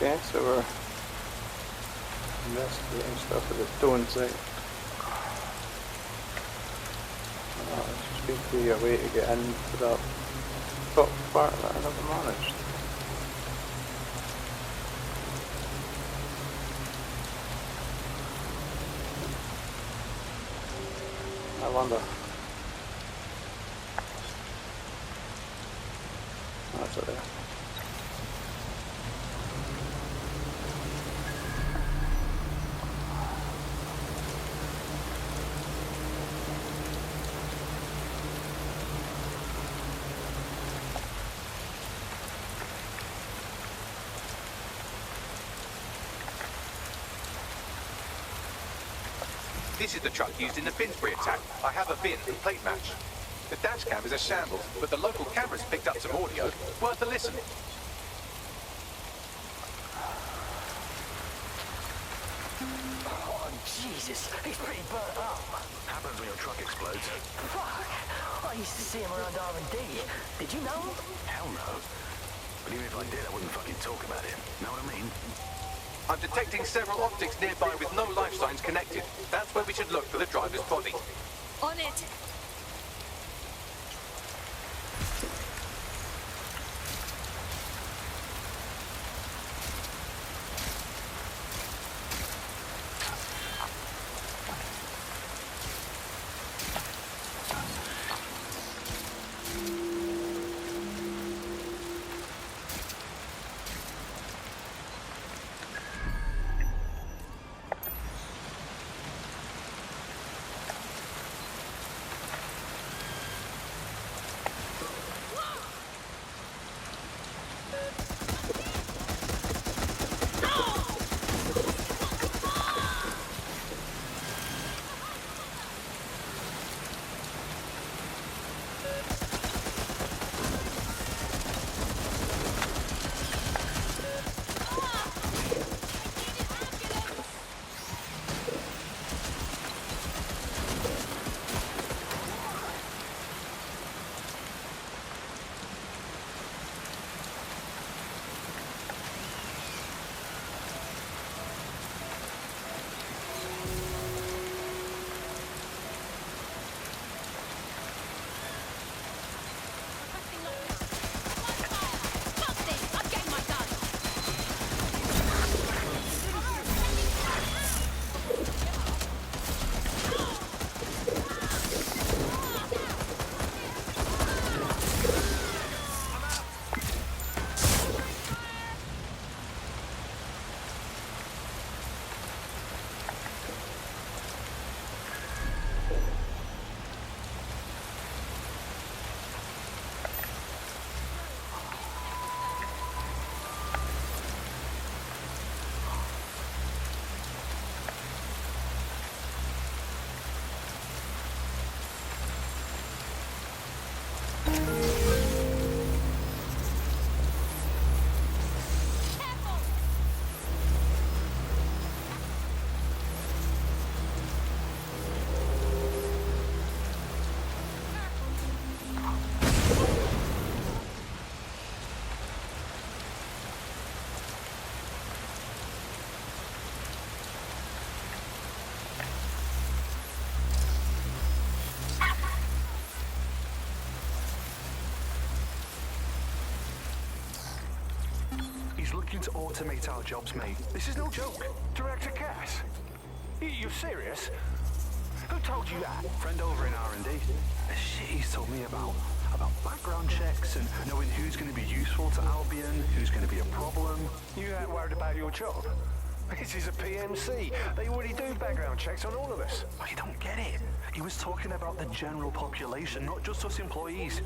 Okay, so we're investigating stuff at the stone site. There just seems to be a way to get into that top part that I never managed. I wonder. That's it there. This is the truck used in the Finsbury attack. I have a VIN and plate match. The dash cam is a shambles, but the local cameras picked up some audio. Worth a listen. Oh, Jesus, he's pretty burnt up. Happens when your truck explodes. Fuck, I used to see him around R&D. Did you know him? Hell no. But even if I did, I wouldn't fucking talk about it. Know what I mean? I'm detecting several optics nearby with no life signs connected. That's where we should look for the driver's body. On it. He's looking to automate our jobs, mate. This is no joke. Director Cass? You serious? Who told you that? Friend over in R&D. The shit he's told me about background checks and knowing who's going to be useful to Albion, who's going to be a problem. You that worried about your job? This is a PMC. They already do background checks on all of us. I don't get it. He was talking about the general population, not just us employees.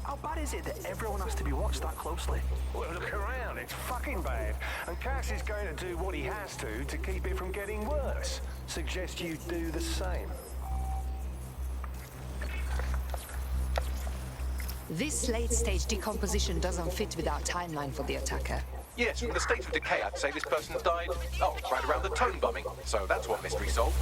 How bad is it that everyone has to be watched that closely? Well, look around. It's fucking bad. And Cass is going to do what he has to keep it from getting worse. Suggest you do the same. This late-stage decomposition doesn't fit with our timeline for the attacker. Yes, from the state of decay, I'd say this person died, right around the tone bombing. So that's what mystery solved.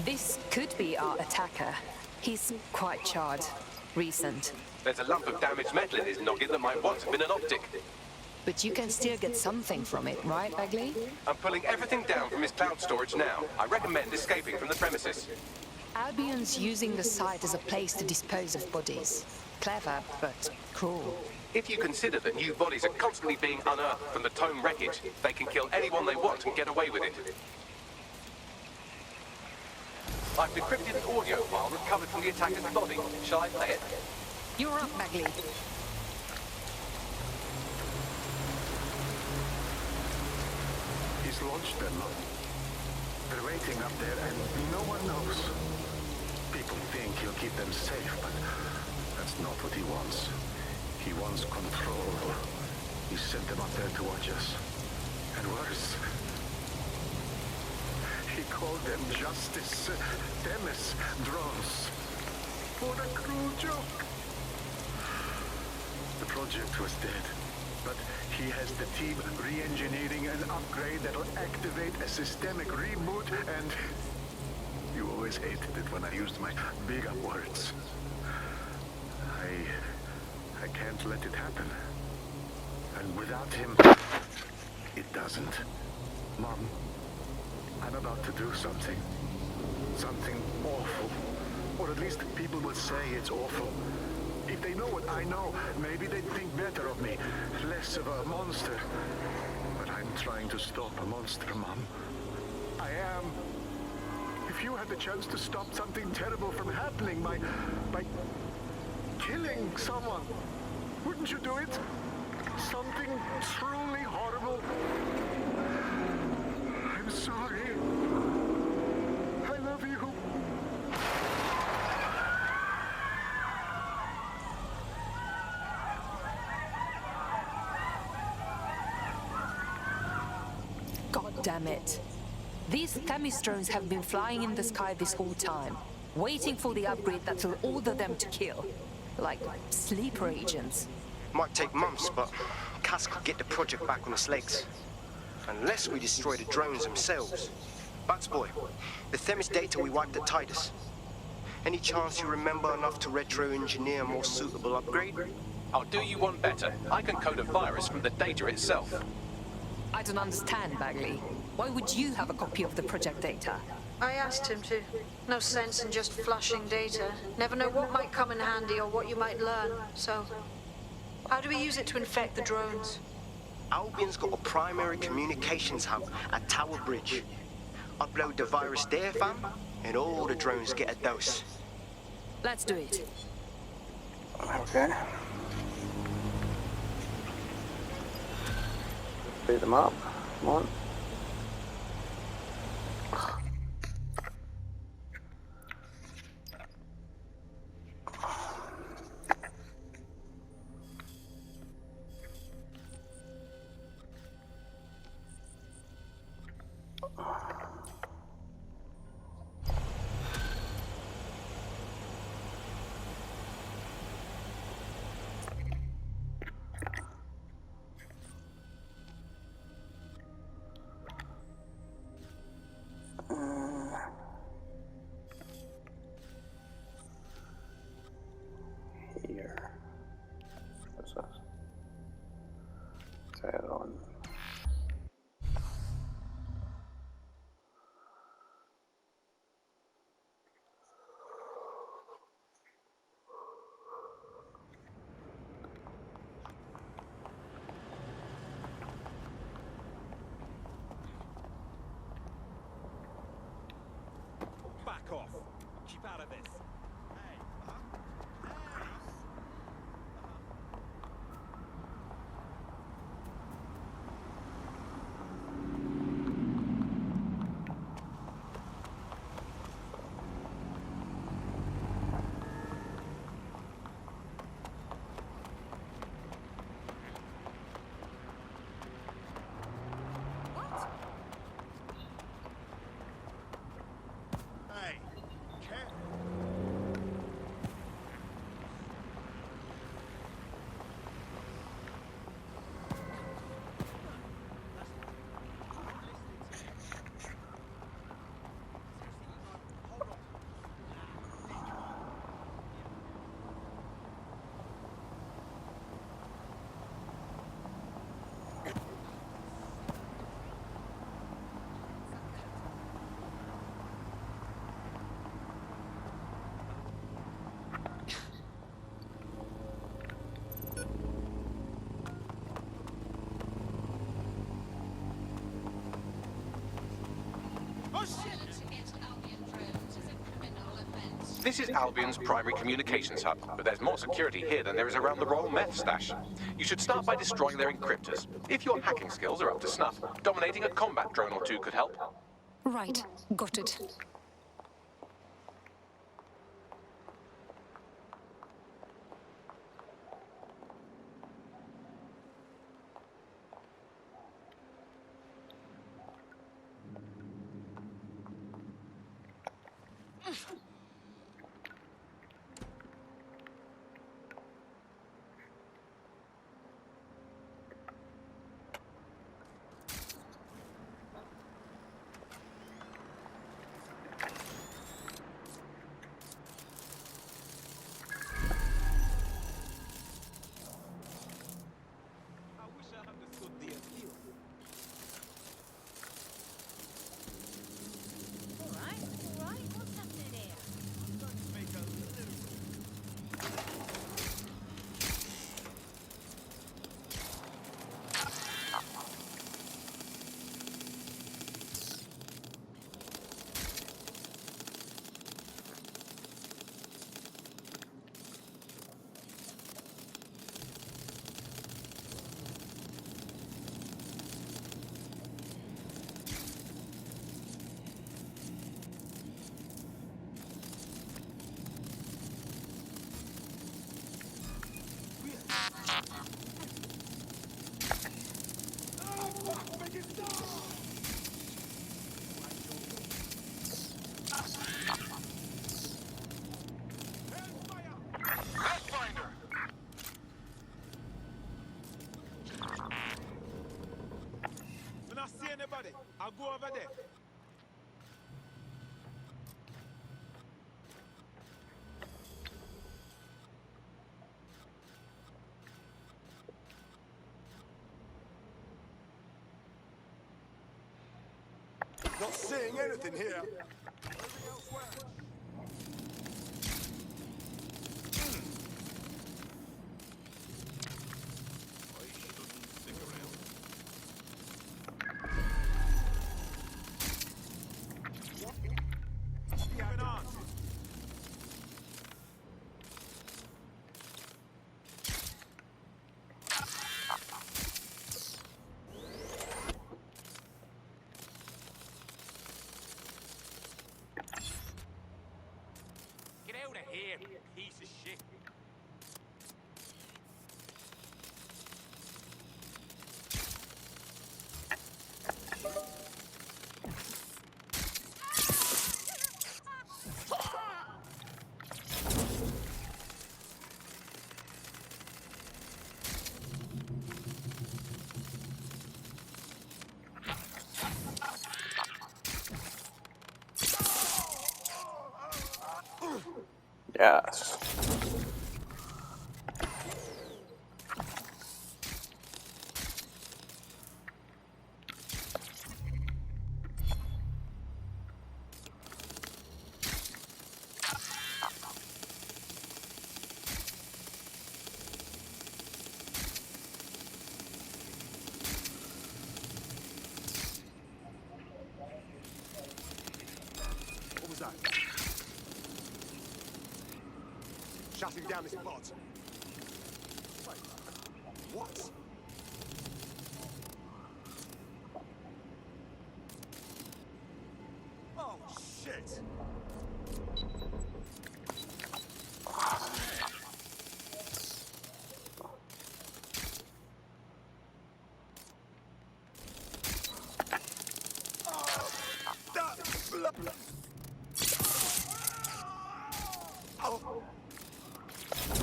This could be our attacker. He's quite charred. Recent. There's a lump of damaged metal in his noggin that might once have been an optic. But you can still get something from it, right, Bagley? I'm pulling everything down from his cloud storage now. I recommend escaping from the premises. Albion's using the site as a place to dispose of bodies. Clever, but cruel. If you consider that new bodies are constantly being unearthed from the Tome wreckage, they can kill anyone they want and get away with it. I've decrypted an audio file recovered from the attacker's body. Shall I play it? You're up, Bagley. He's launched them. They're waiting up there and no one knows. People think he'll keep them safe, but that's not what he wants. He wants control. He sent them up there to watch us. And worse, he called them Justice Themis drones. What a cruel joke. The project was dead, but he has the team re-engineering an upgrade that'll activate a systemic reboot, and you always hated it when I used my big up words. I can't let it happen. And without him, it doesn't. Mom, I'm about to do something. Something awful. Or at least people will say it's awful. If they know what I know, maybe they'd think better of me. Less of a monster. But I'm trying to stop a monster, Mom. I am. If you had the chance to stop something terrible from happening by killing someone, wouldn't you do it? Something truly horrible. I'm sorry. I love you. God damn it. These Themis drones have been flying in the sky this whole time, waiting for the upgrade that will order them to kill. Like sleeper agents. Might take months, but Cass could get the project back on its legs. Unless we destroy the drones themselves. Bats boy, the Themis data we wiped at Titus. Any chance you remember enough to retro-engineer a more suitable upgrade? I'll do you one better. I can code a virus from the data itself. I don't understand, Bagley. Why would you have a copy of the project data? I asked him to. No sense in just flushing data. Never know what might come in handy or what you might learn. So, how do we use it to infect the drones? Albion's got a primary communications hub at Tower Bridge. Upload the virus there, fam, and all the drones get a dose. Let's do it. Okay. Beat them up. Come on. Here. What's that? Tail on. Back off. Keep out of this. This is Albion's primary communications hub, but there's more security here than there is around the Royal Meth stash. You should start by destroying their encryptors. If your hacking skills are up to snuff, dominating a combat drone or two could help. Right, got it. I wish I understood the appeal. Alright, what's happening here? I'm going to make a little... When I see anybody, I'll go over there. Not seeing anything here. What's going on? Get out of here, piece of shit. Yes. What was that? Shutting down this pod. Wait, what? Oh, shit!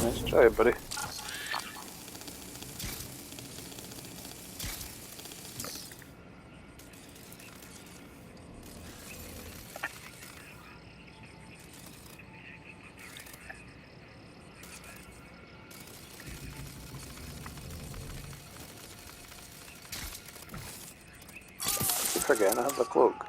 Nice try, buddy. Keep forgetting I have the cloak.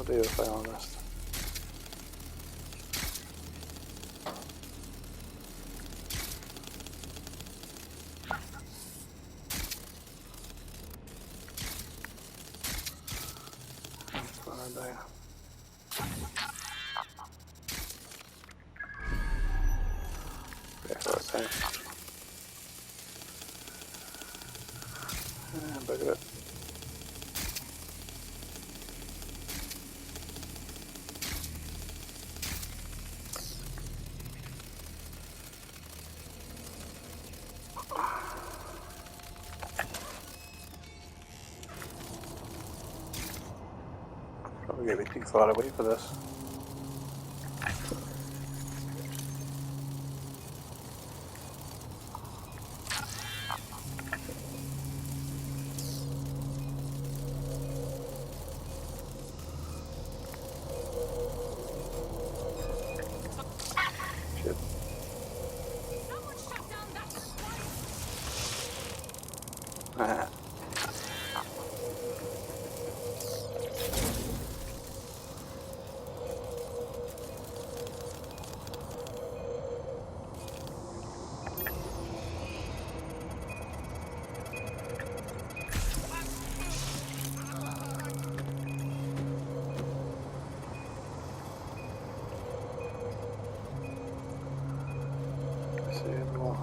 do if I'm honest. That's what I do. Okay, so it's finished. Bugger it. Probably gonna be too far away for this. Shit. Someone shut down that spike! Ah. Let's see more.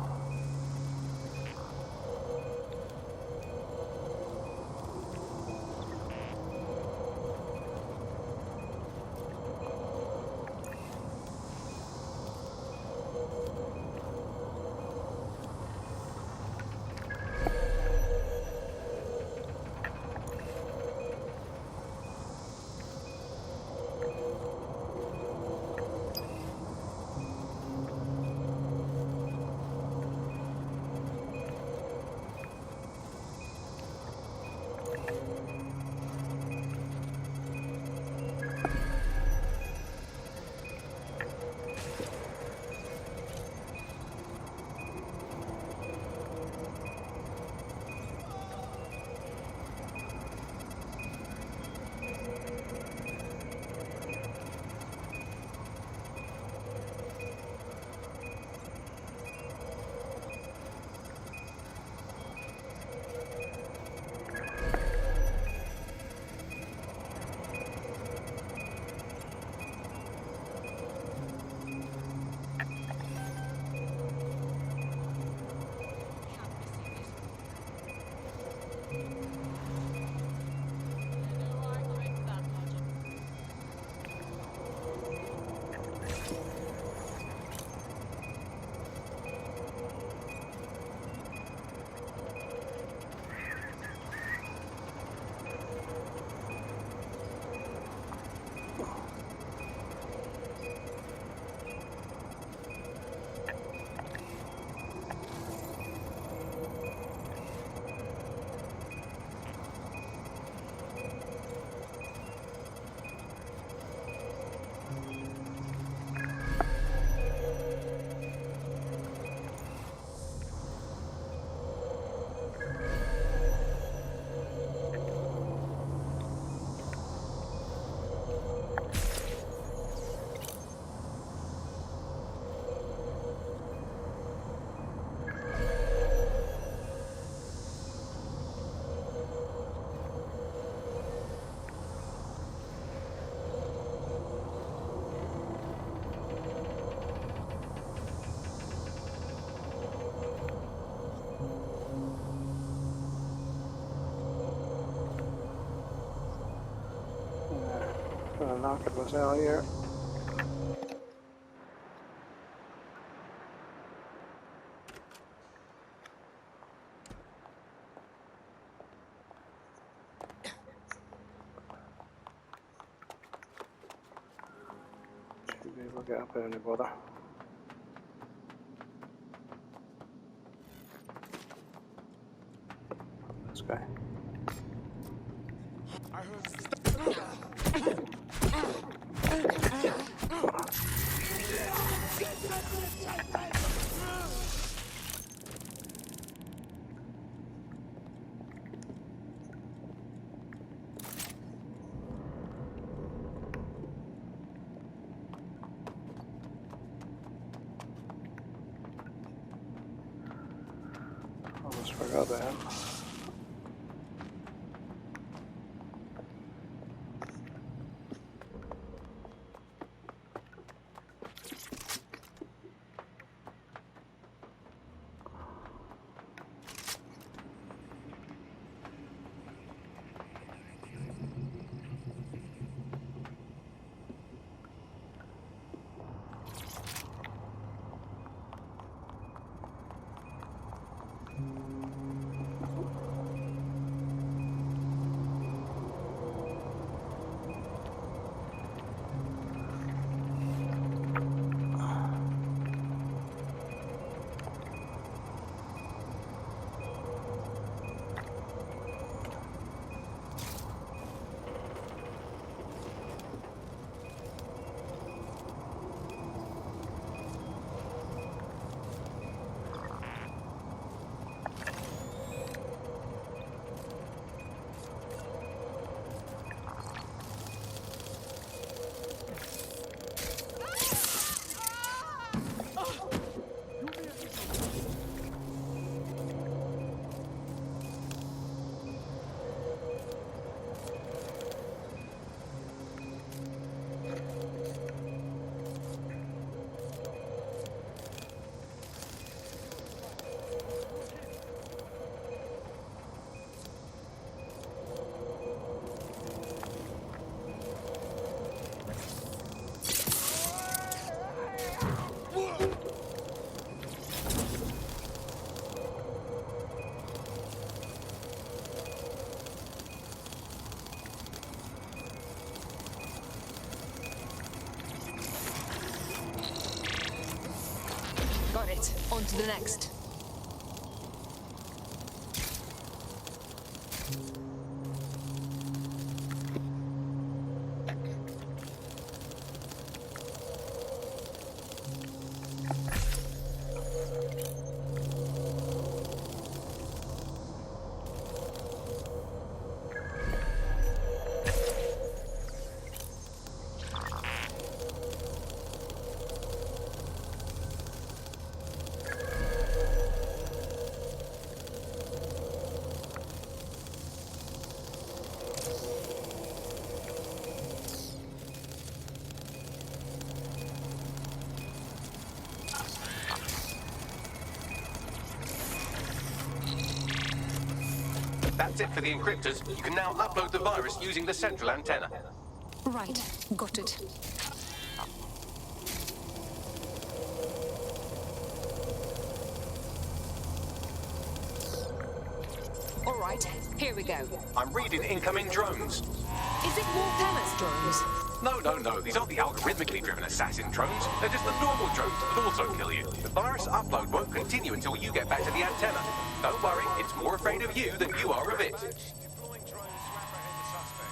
Gonna knock it was out here. Should be able to get up there any bother. This guy. I heard about him. Got it. On to the next. That's it for the encryptors. You can now upload the virus using the central antenna. Right. Got it. All right. Here we go. I'm reading incoming drones. Is it more Themis drones? No. These aren't the algorithmically driven assassin drones. They're just the normal drones that also kill you. The virus upload won't continue until you get back to the antenna. Don't worry, it's more afraid of you than you are of it. Deploying drones to apprehend the suspect.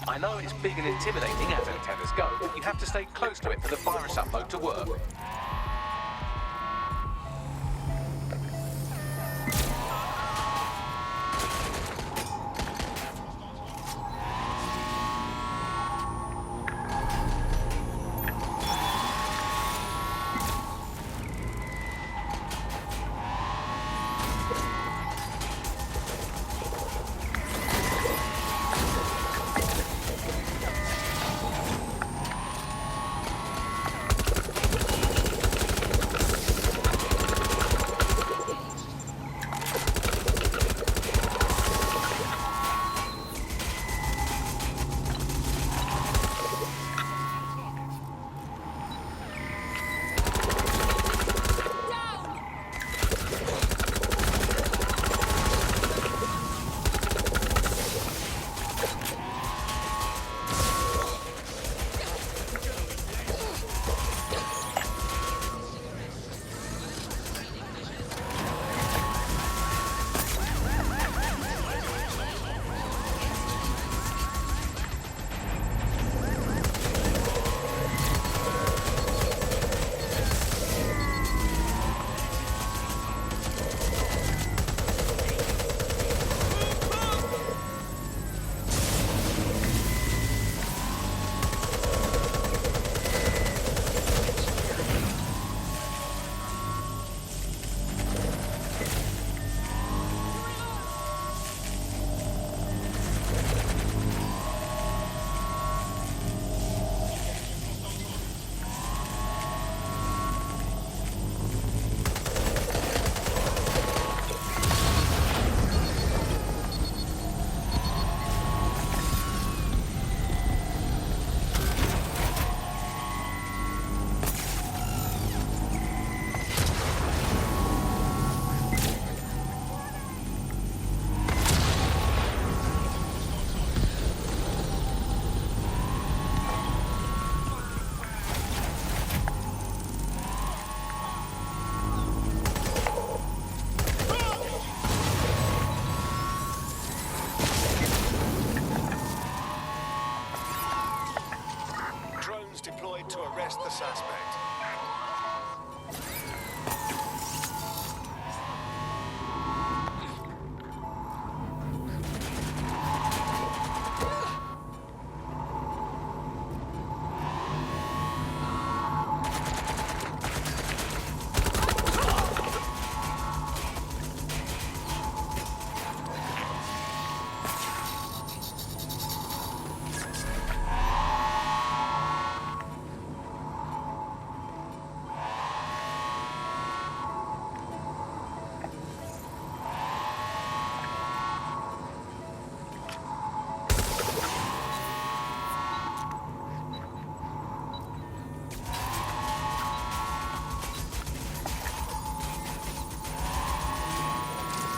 I know it's big and intimidating as antennas go, but you have to stay close to it for the virus upload to work. arrest the suspect.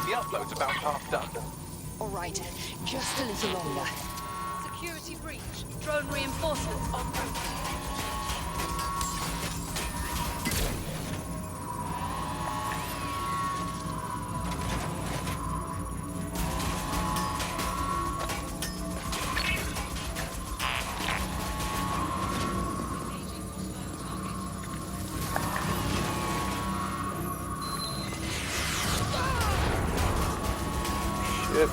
The upload's about half done. All right, just a little longer. Security breach. Drone reinforcements en route. Shit.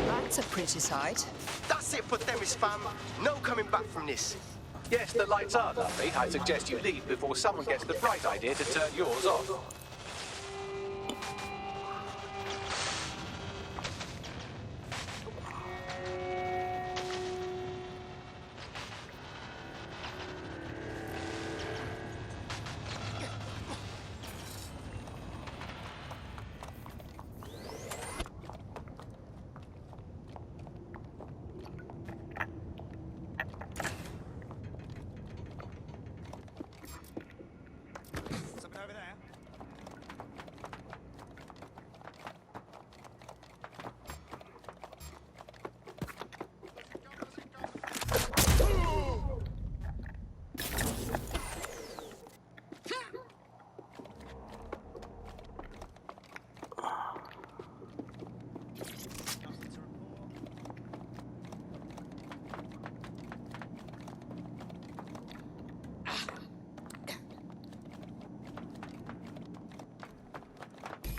That's a pretty sight. That's it for Themis, fam. No coming back from this. Yes, the lights are lovely. I suggest you leave before someone gets the bright idea to turn yours off. Something over there?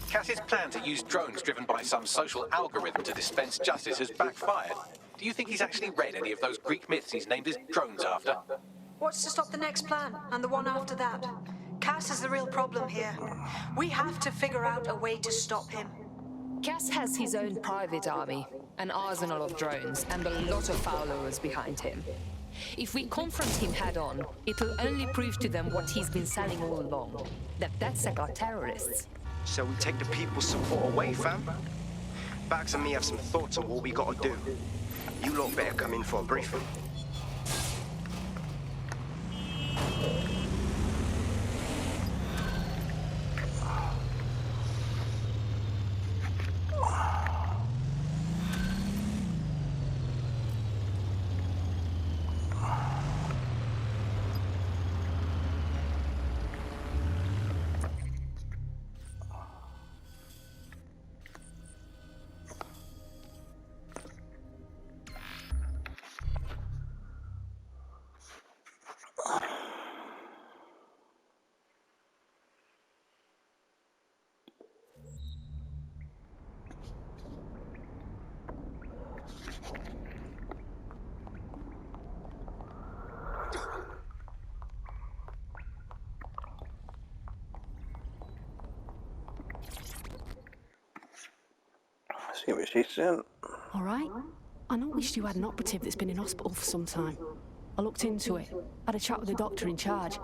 Cass's plan to use drones driven by some social algorithm to dispense justice has backfired. Do you think he's actually read any of those Greek myths he's named his drones after? What's to stop the next plan and the one after that? Cass is the real problem here. We have to figure out a way to stop him. Cass has his own private army, an arsenal of drones, and a lot of followers behind him. If we confront him head-on, it'll only prove to them what he's been selling all along, that DedSec are terrorists. So we take the people's support away, fam. Bags and me have some thoughts on what we gotta do. You lot better come in for a briefing. See what she's saying. All right. I noticed you had an operative that's been in hospital for some time. I looked into it. Had a chat with the doctor in charge.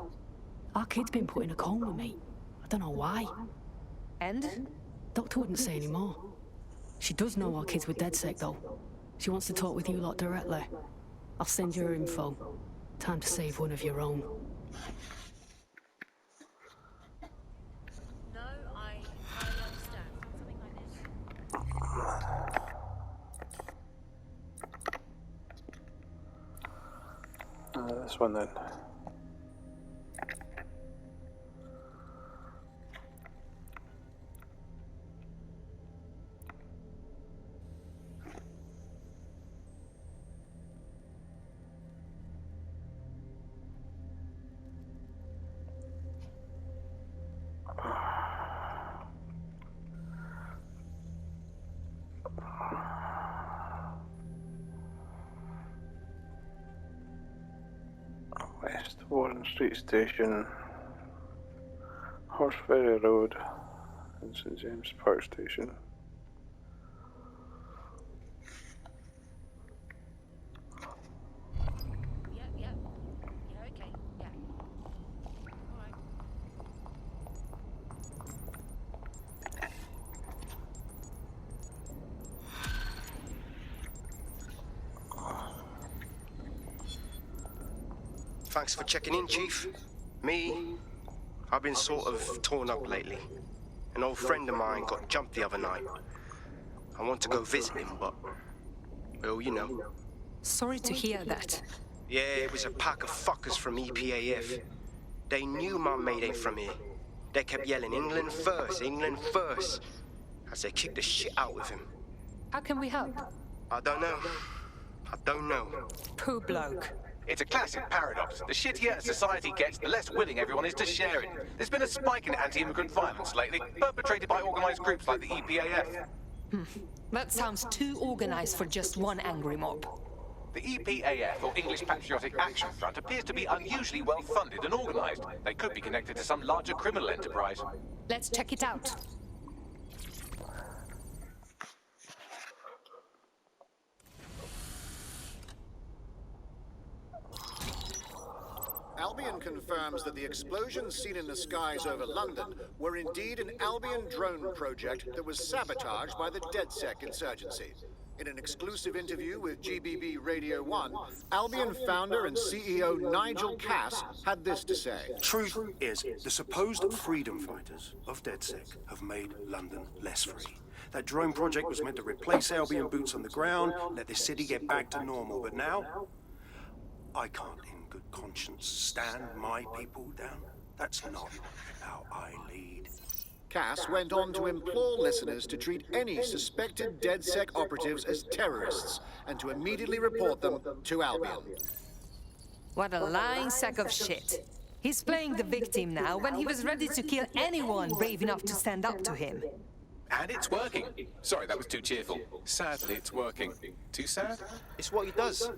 Our kid's been put in a coma, mate. I don't know why. And? Doctor wouldn't say any more. She does know our kids were DedSec, though. She wants to talk with you lot directly. I'll send you her info. Time to save one of your own. No, I understand. Something like this. This one then. West Warren Street Station, Horse Ferry Road, and St James Park Station. Yeah, okay, yeah. All right. Thanks for checking in, Chief. I've been sort of torn up lately. An old friend of mine got jumped the other night. I want to go visit him, but, well, you know. Sorry to hear that. Yeah, it was a pack of fuckers from EPAF. They knew my mate ain't from here. They kept yelling, England first, as they kicked the shit out of him. How can we help? I don't know. Poor bloke. It's a classic paradox. The shittier a society gets, the less willing everyone is to share it. There's been a spike in anti-immigrant violence lately, perpetrated by organised groups like the EPAF. That sounds too organized for just one angry mob. The EPAF, or English Patriotic Action Front, appears to be unusually well funded and organised. They could be connected to some larger criminal enterprise. Let's check it out. Albion confirms that the explosions seen in the skies over London were indeed an Albion drone project that was sabotaged by the DedSec insurgency. In an exclusive interview with GBB Radio 1, Albion founder and CEO Nigel Cass had this to say. Truth is, the supposed freedom fighters of DedSec have made London less free. That drone project was meant to replace Albion boots on the ground, let the city get back to normal, but now, I can't in good conscience stand my people down. That's not how I lead. Cass went on to implore listeners to treat any suspected DedSec operatives as terrorists and to immediately report them to Albion. What a lying sack of shit. He's playing the victim now when he was ready to kill anyone brave enough to stand up to him. And it's working. Sorry, that was too cheerful. Sadly, it's working. Too sad? It's what he does.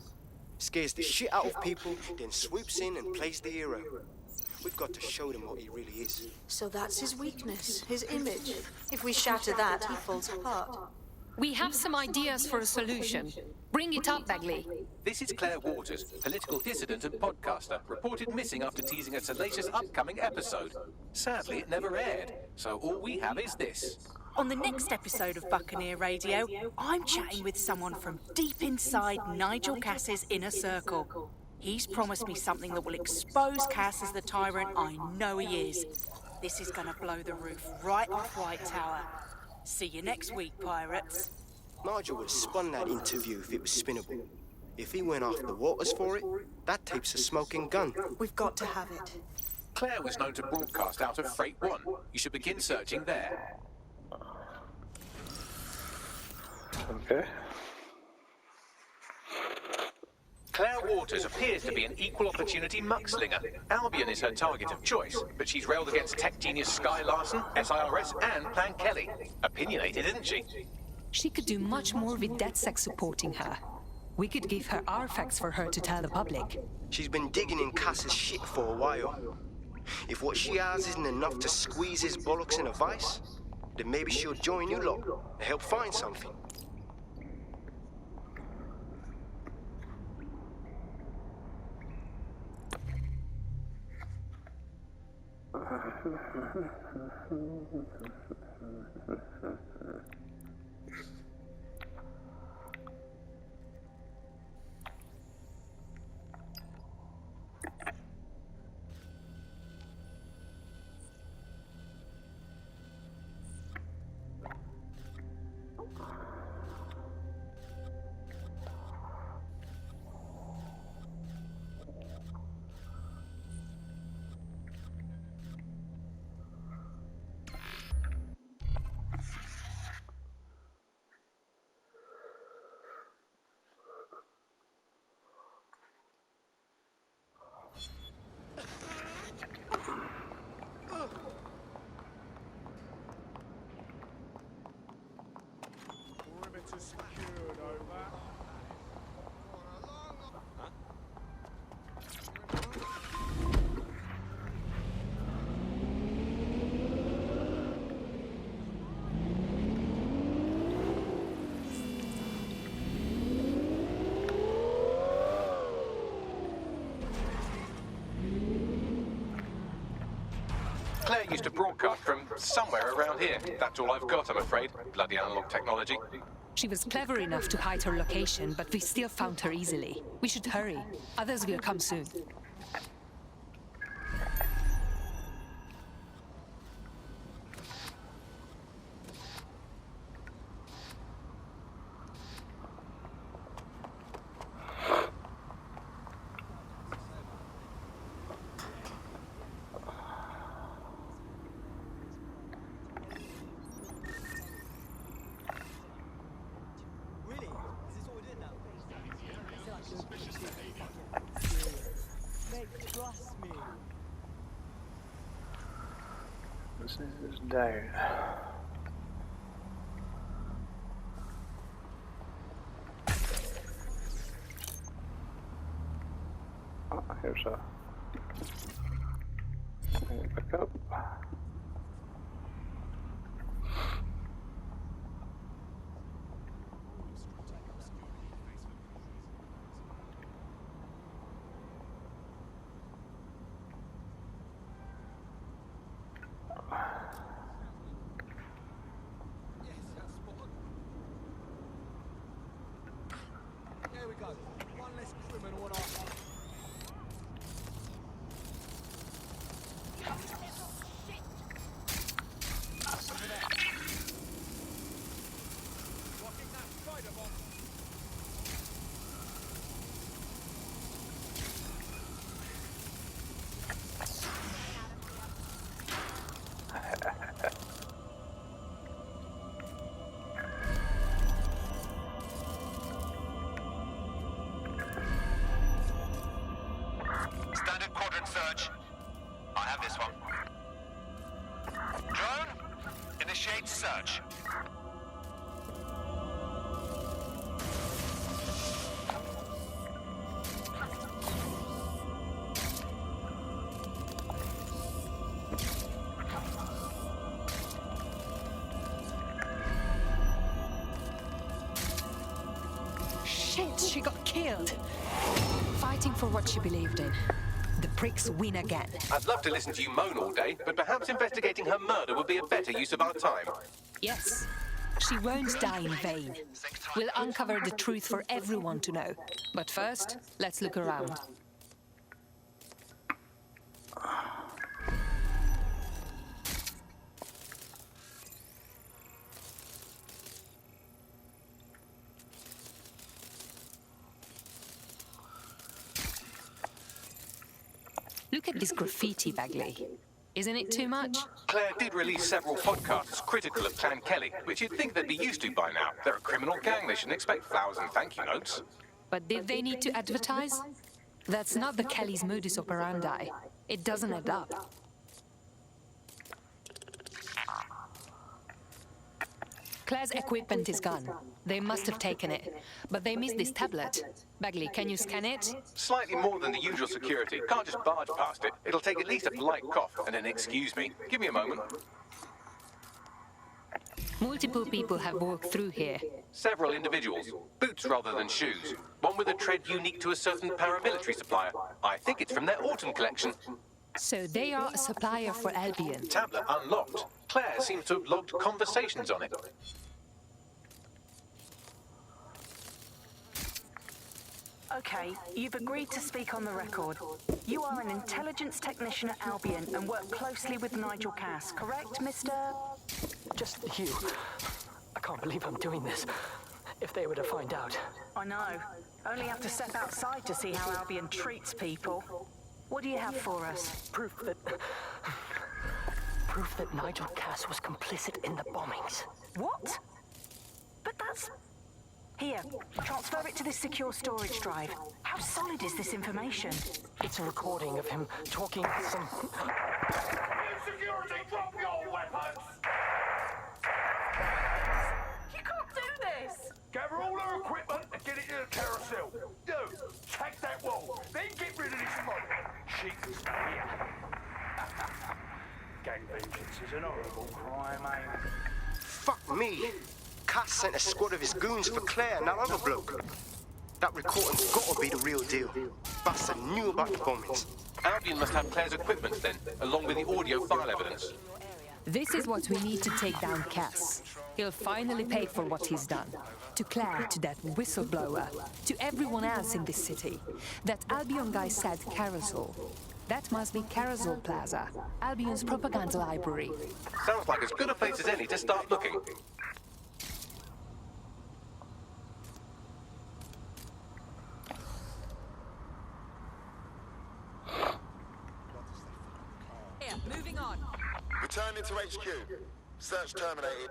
Scares the shit out of people, then swoops in and plays the hero. We've got to show them what he really is. So that's his weakness, his image. If we shatter that, he falls apart. We have some ideas for a solution. Bring it up, Bagley. This is Claire Waters, political dissident and podcaster, reported missing after teasing a salacious upcoming episode. Sadly, it never aired, so all we have is this. On the next episode of Buccaneer Radio, I'm chatting with someone from deep inside Nigel Cass's inner circle. He's promised me something that will expose Cass as the tyrant I know he is. This is gonna blow the roof right off White Tower. See you next week, pirates. Nigel would have spun that interview if it was spinnable. If he went after Waters for it, that tape's a smoking gun. We've got to have it. Claire was known to broadcast out of Freight 1. You should begin searching there. Okay. Claire Waters appears to be an equal opportunity muckslinger. Albion is her target of choice, but she's railed against tech genius Sky Larson, SIRS, and Plan Kelly. Opinionated, isn't she? She could do much more with DedSec supporting her. We could give her our facts for her to tell the public. She's been digging in Cass's shit for a while. If what she has isn't enough to squeeze his bollocks in a vice, then maybe she'll join you lot and help find something. Perimeter secured, over. Claire used to broadcast from somewhere around here. That's all I've got, I'm afraid. Bloody analog technology. She was clever enough to hide her location, but we still found her easily. We should hurry. Others will come soon. This is down. Oh, here's a back up. There we go. One less criminal on our... Standard quadrant search. I have this one. Drone, initiate search. Shit, she got killed. Fighting for what she believed in. The pricks win again. I'd love to listen to you moan all day, but perhaps investigating her murder would be a better use of our time. Yes. She won't die in vain. We'll uncover the truth for everyone to know. But first, let's look around. Look at this graffiti, Bagley. Isn't it too much? Claire did release several podcasts critical of Clan Kelly, which you'd think they'd be used to by now. They're a criminal gang, they shouldn't expect flowers and thank you notes. But did they need to advertise? That's not the Kelly's modus operandi. It doesn't add up. Claire's equipment is gone. They must have taken it. But they missed this tablet. Bagley, can you scan it? Slightly more than the usual security. Can't just barge past it. It'll take at least a polite cough and an excuse me. Give me a moment. Multiple people have walked through here. Several individuals. Boots rather than shoes. One with a tread unique to a certain paramilitary supplier. I think it's from their autumn collection. So they are a supplier for Albion. Tablet unlocked. Claire seems to have logged conversations on it. Okay, you've agreed to speak on the record. You are an intelligence technician at Albion and work closely with Nigel Cass, correct, Mr.? Just you. I can't believe I'm doing this. If they were to find out. I know. Only have to step outside to see how Albion treats people. What do you have for us? Proof that Nigel Cass was complicit in the bombings. What? But that's... Here, transfer it to this secure storage drive. How solid is this information? It's a recording of him talking with some... Security, drop your weapons! You can't do this! Gather all her equipment and get it to the carousel. You, take that wall, then get rid of this money. She can stay here. Gang vengeance is an horrible crime, eh? Fuck me. Cass sent a squad of his goons for Claire and that other bloke. That recording's gotta be the real deal. Bastard knew about the bombings. Albion must have Claire's equipment then, along with the audio file evidence. This is what we need to take down Cass. He'll finally pay for what he's done. To Claire, to that whistleblower, to everyone else in this city. That Albion guy said Carousel. That must be Carousel Plaza, Albion's propaganda library. Sounds like as good a place as any to start looking. Moving on. Returning to HQ. Search terminated.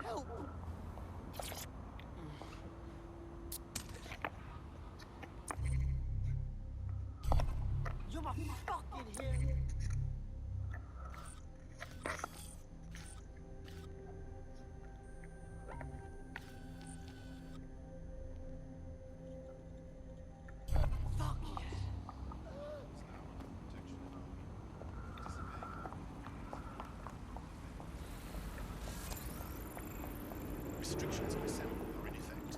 Help! You're my fucking hero. Restrictions on assembly are in effect.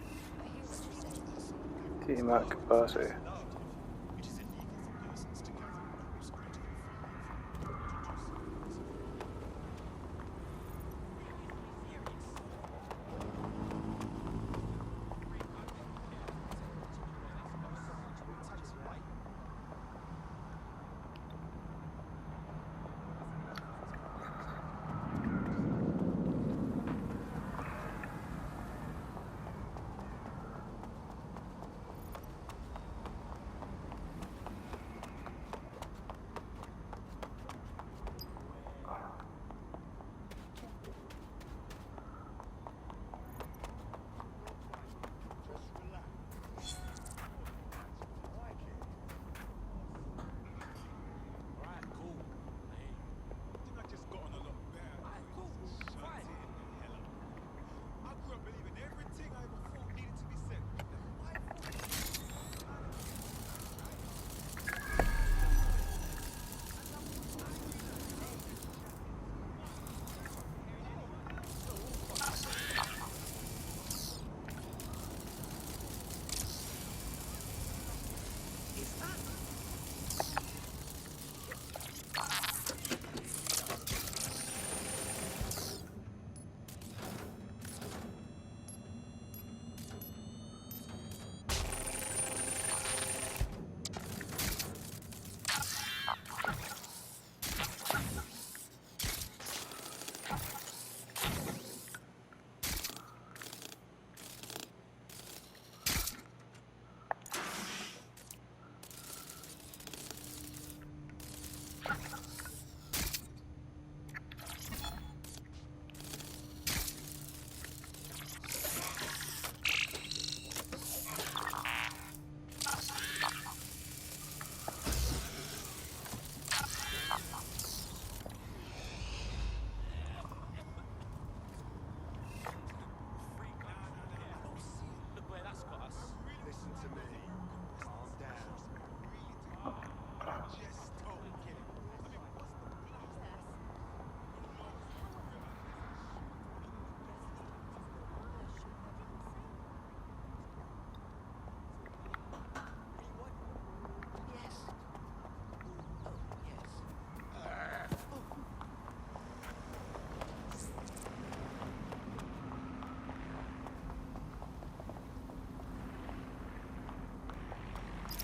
T-Mac Barcy.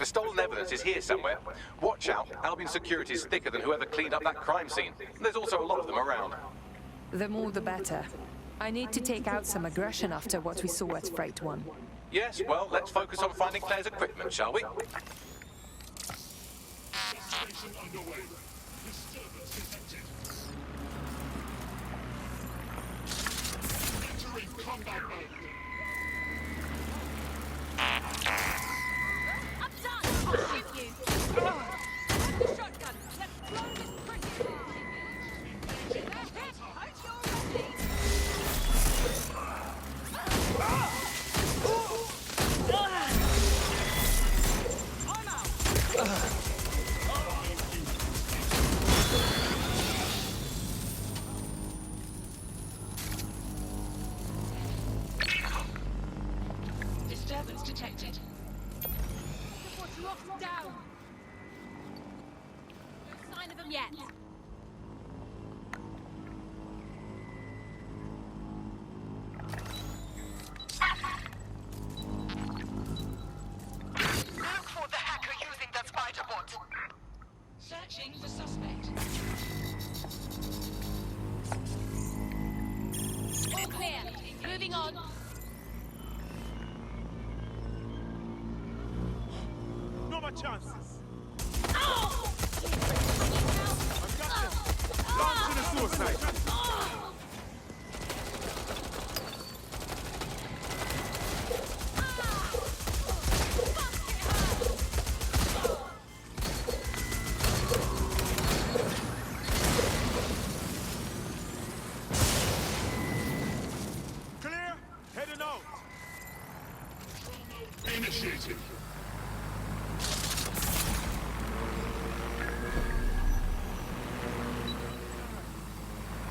The stolen evidence is here somewhere. Watch out, Albion security is thicker than whoever cleaned up that crime scene. There's also a lot of them around. The more the better. I need to take out some aggression after what we saw at Freight One. Yes, well, let's focus on finding Claire's equipment, shall we? Disturbance detected. Locked down. No sign of them yet. Look for the hacker using that spider bot. Searching for suspect. All clear. Moving on. No more chances. Oh! I've got this. Launch to the suicide. Clear. Heading out. Initiated.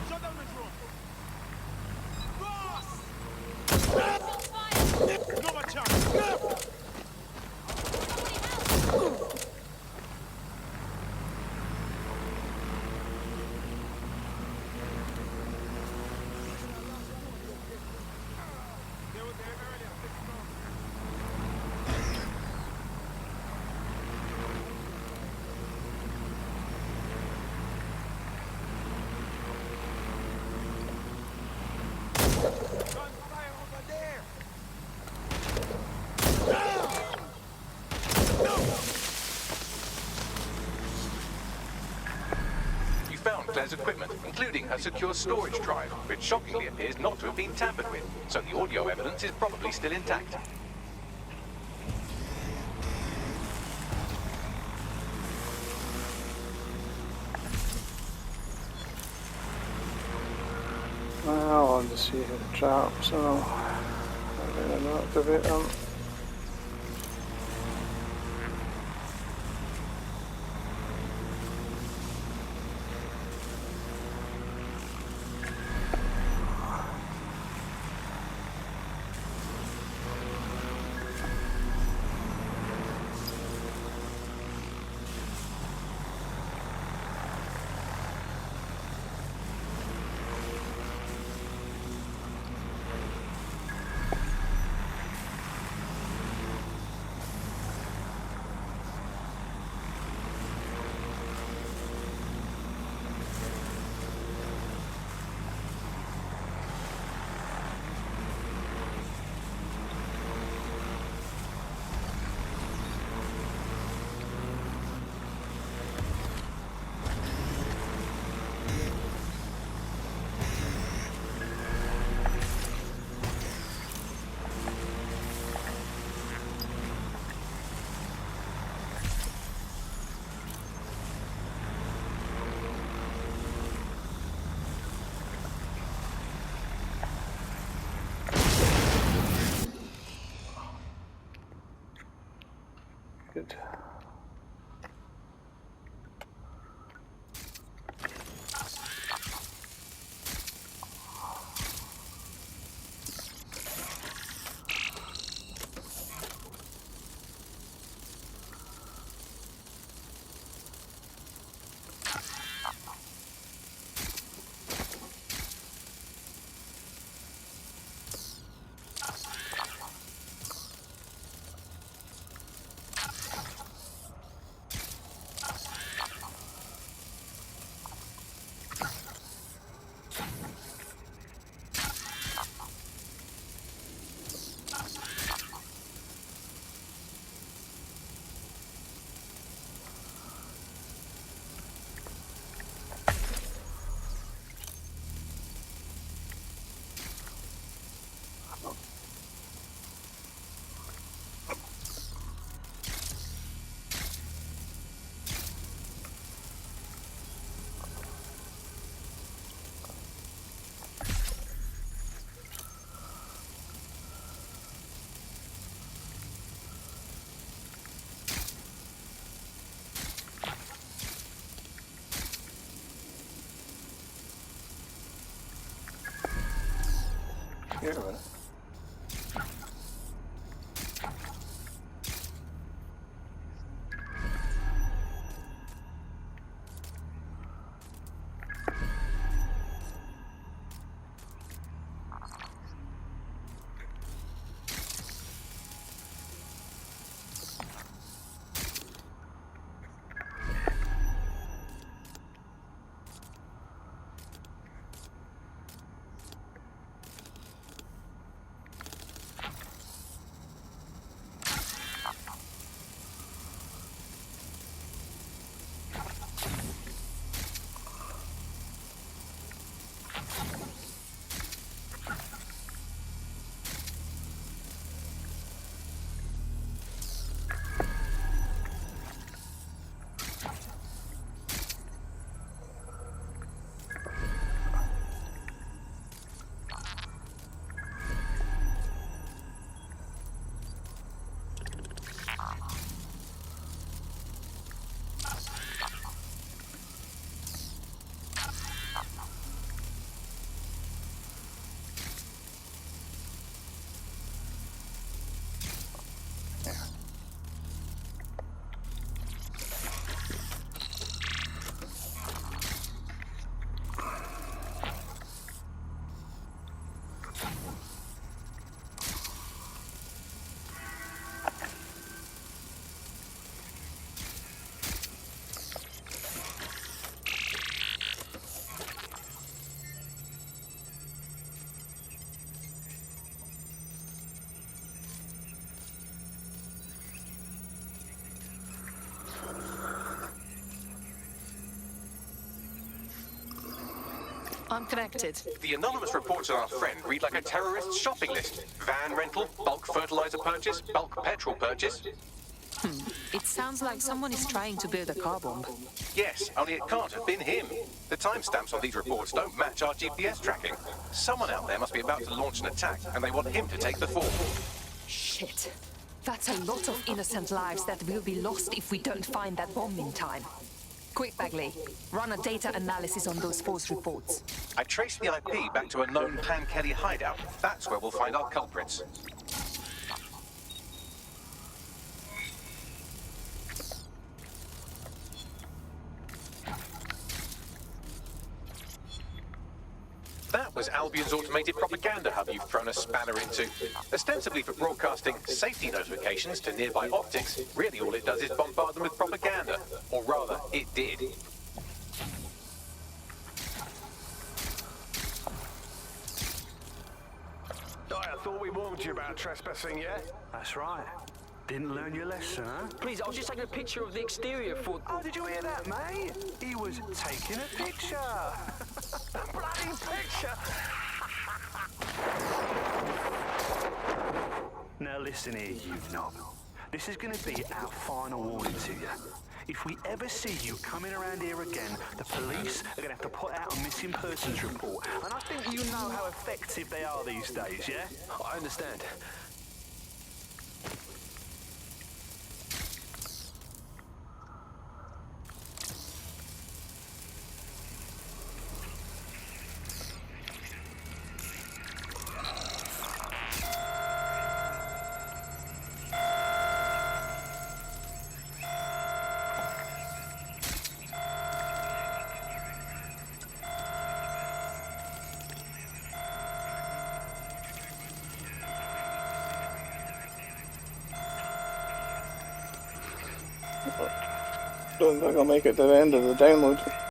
Shut down the drone. Boss! No more chance. They were there earlier. Gunfire over there. You found Claire's equipment, including her secure storage drive, which shockingly appears not to have been tampered with, so the audio evidence is probably still intact. I want to see the trap, so I'm going to activate them. Here a minute. I'm connected. The anonymous reports on our friend read like a terrorist's shopping list. Van rental, bulk fertilizer purchase, bulk petrol purchase. It sounds like someone is trying to build a car bomb. Yes, only it can't have been him. The timestamps on these reports don't match our GPS tracking. Someone out there must be about to launch an attack, and they want him to take the fall. Shit. That's a lot of innocent lives that will be lost if we don't find that bomb in time. Quick, Bagley. Run a data analysis on those false reports. I traced the IP back to a known Pan Kelly hideout. That's where we'll find our culprits. That was Albion's automated propaganda hub you've thrown a spanner into. Ostensibly for broadcasting safety notifications to nearby optics, really all it does is bombard them with propaganda. Or rather, it did. I thought we warned you about trespassing, yeah? That's right. Didn't learn your lesson, huh? Please, I was just taking a picture of the exterior for... Oh, did you hear that, mate? He was taking a picture. A bloody picture. Now listen here, you knob. This is going to be our final warning to you. If we ever see you coming around here again, the police are going to have to put out a missing persons report. And I think you know how effective they are these days, yeah? I understand. Don't think I'll make it to the end of the download.